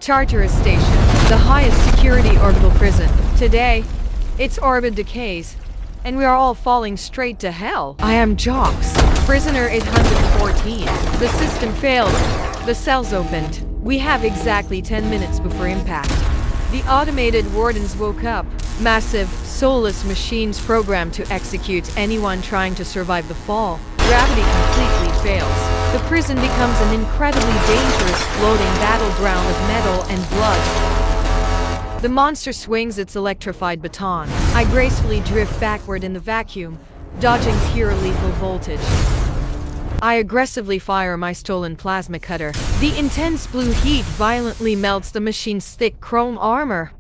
Tartarus Station, the highest security orbital prison. Today, its orbit decays, and we are all falling straight to hell. I am Jox, prisoner 814. The system failed. The cells opened. We have exactly 10 minutes before impact. The automated wardens woke up. Massive, soulless machines programmed to execute anyone trying to survive the fall. Gravity completely fails. The prison becomes an incredibly dangerous floating battleground of metal and blood. The monster swings its electrified baton. I gracefully drift backward in the vacuum, dodging pure lethal voltage. I aggressively fire my stolen plasma cutter. The intense blue heat violently melts the machine's thick chrome armor.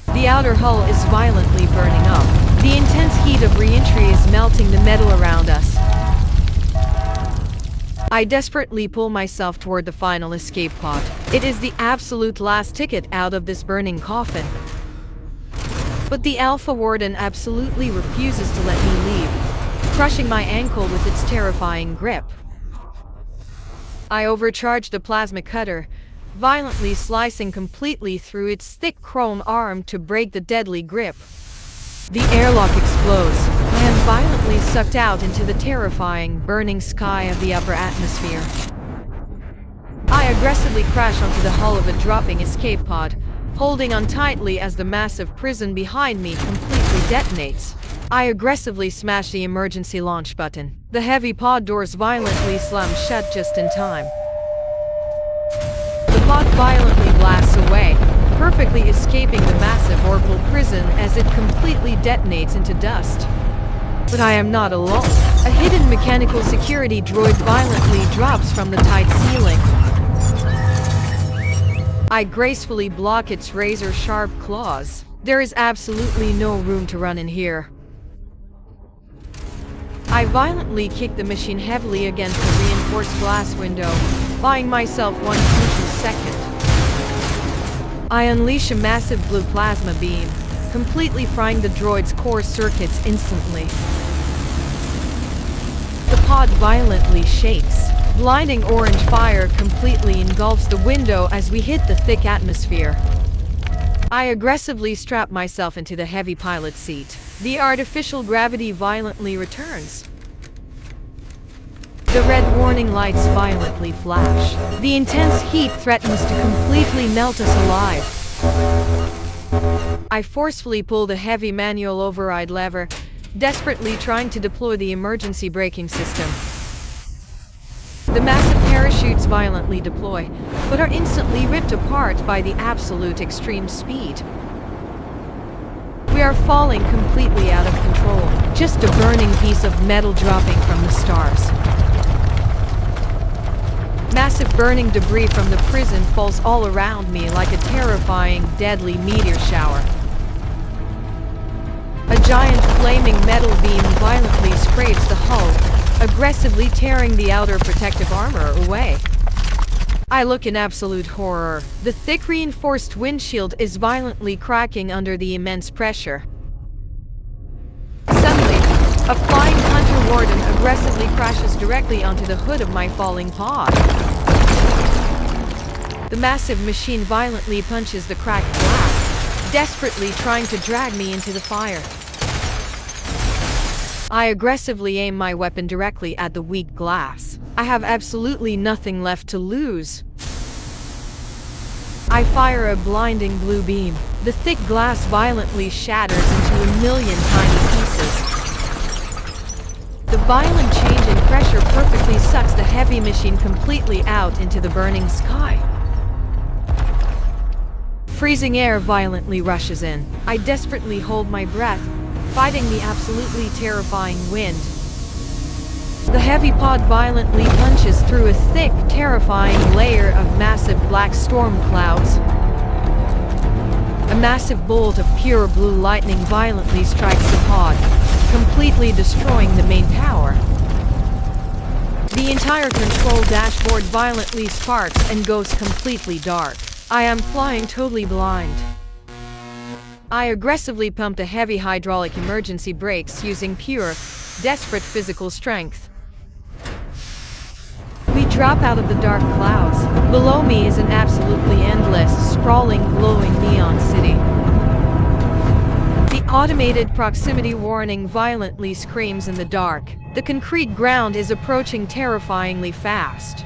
The outer hull is violently burning up. The intense heat of re-entry is melting the metal around us. I desperately pull myself toward the final escape pod. It is the absolute last ticket out of this burning coffin. But the Alpha Warden absolutely refuses to let me leave, crushing my ankle with its terrifying grip. I overcharge the plasma cutter, violently slicing completely through its thick chrome arm to break the deadly grip. The airlock explodes. I am violently sucked out into the terrifying, burning sky of the upper atmosphere. I aggressively crash onto the hull of a dropping escape pod, holding on tightly as the massive prison behind me completely detonates. I aggressively smash the emergency launch button. The heavy pod doors violently slam shut just in time. The pod violently blasts away, perfectly escaping the massive orbital prison as it completely detonates into dust. But I am not alone. A hidden mechanical security droid violently drops from the tight ceiling. I gracefully block its razor-sharp claws. There is absolutely no room to run in here. I violently kick the machine heavily against the reinforced glass window, buying myself one crucial second. I unleash a massive blue plasma beam, completely frying the droid's core circuits instantly. The pod violently shakes. Blinding orange fire completely engulfs the window as we hit the thick atmosphere. I aggressively strap myself into the heavy pilot seat. The artificial gravity violently returns. The red warning lights violently flash. The intense heat threatens to completely melt us alive. I forcefully pull the heavy manual override lever, desperately trying to deploy the emergency braking system. The massive parachutes violently deploy, but are instantly ripped apart by the absolute extreme speed. We are falling completely out of control, just a burning piece of metal dropping from the stars. Massive burning debris from the prison falls all around me like a terrifying, deadly meteor shower. A giant flaming metal beam violently scrapes the hull, aggressively tearing the outer protective armor away. I look in absolute horror. The thick reinforced windshield is violently cracking under the immense pressure. Suddenly, a flying hunter warden aggressively crashes directly onto the hood of my falling pod. The massive machine violently punches the cracked glass, desperately trying to drag me into the fire. I aggressively aim my weapon directly at the weak glass. I have absolutely nothing left to lose. I fire a blinding blue beam. The thick glass violently shatters into a million tiny pieces. The violent change in pressure perfectly sucks the heavy machine completely out into the burning sky. Freezing air violently rushes in. I desperately hold my breath, fighting the absolutely terrifying wind. The heavy pod violently punches through a thick, terrifying layer of massive black storm clouds. A massive bolt of pure blue lightning violently strikes the pod, completely destroying the main tower. The entire control dashboard violently sparks and goes completely dark. I am flying totally blind. I aggressively pump the heavy hydraulic emergency brakes using pure, desperate physical strength. We drop out of the dark clouds. Below me is an absolutely endless, sprawling, glowing neon city. The automated proximity warning violently screams in the dark. The concrete ground is approaching terrifyingly fast.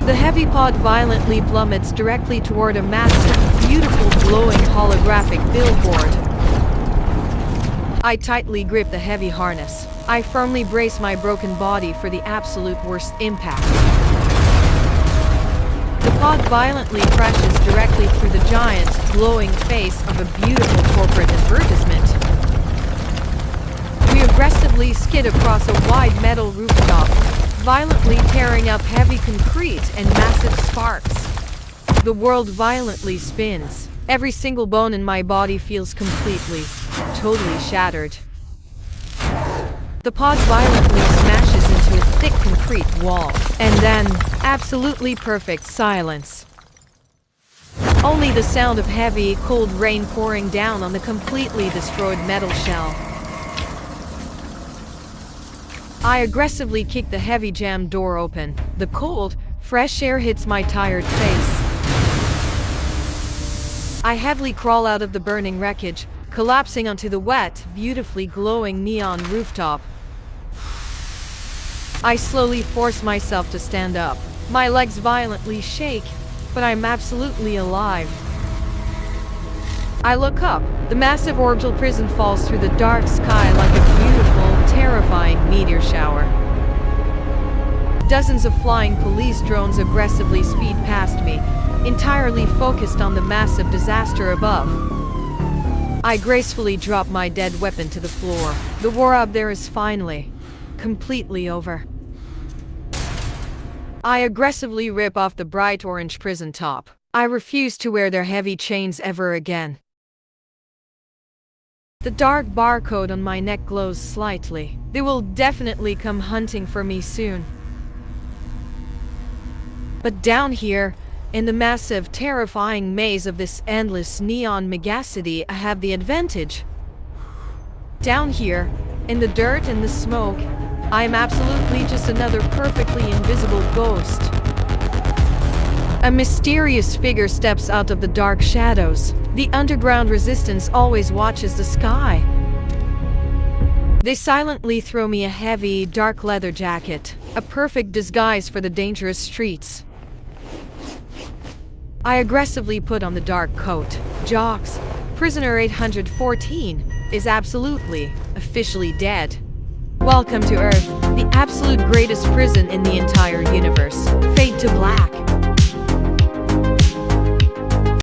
The heavy pod violently plummets directly toward a massive, beautiful, glowing holographic billboard. I tightly grip the heavy harness. I firmly brace my broken body for the absolute worst impact. The pod violently crashes directly through the giant, glowing face of a beautiful corporate advertisement. We aggressively skid across a wide metal rooftop, violently tearing up heavy concrete and massive sparks. The world violently spins. Every single bone in my body feels completely, totally shattered. The pod violently smashes into a thick concrete wall, and then, absolutely perfect silence. Only the sound of heavy, cold rain pouring down on the completely destroyed metal shell. I aggressively kick the heavy jammed door open. The cold, fresh air hits my tired face. I heavily crawl out of the burning wreckage, collapsing onto the wet, beautifully glowing neon rooftop. I slowly force myself to stand up. My legs violently shake, but I'm absolutely alive. I look up. The massive orbital prison falls through the dark sky like a beautiful, terrifying meteor shower. Dozens of flying police drones aggressively speed past me, entirely focused on the massive disaster above. I gracefully drop my dead weapon to the floor. The war up there is finally, completely over. I aggressively rip off the bright orange prison top. I refuse to wear their heavy chains ever again. The dark barcode on my neck glows slightly. They will definitely come hunting for me soon. But down here, in the massive, terrifying maze of this endless neon megacity, I have the advantage. Down here, in the dirt and the smoke, I am absolutely just another perfectly invisible ghost. A mysterious figure steps out of the dark shadows. The underground resistance always watches the sky. They silently throw me a heavy, dark leather jacket, a perfect disguise for the dangerous streets. I aggressively put on the dark coat. Jocks, prisoner 814 is absolutely, officially dead. Welcome to Earth, the absolute greatest prison in the entire universe. Fade to black.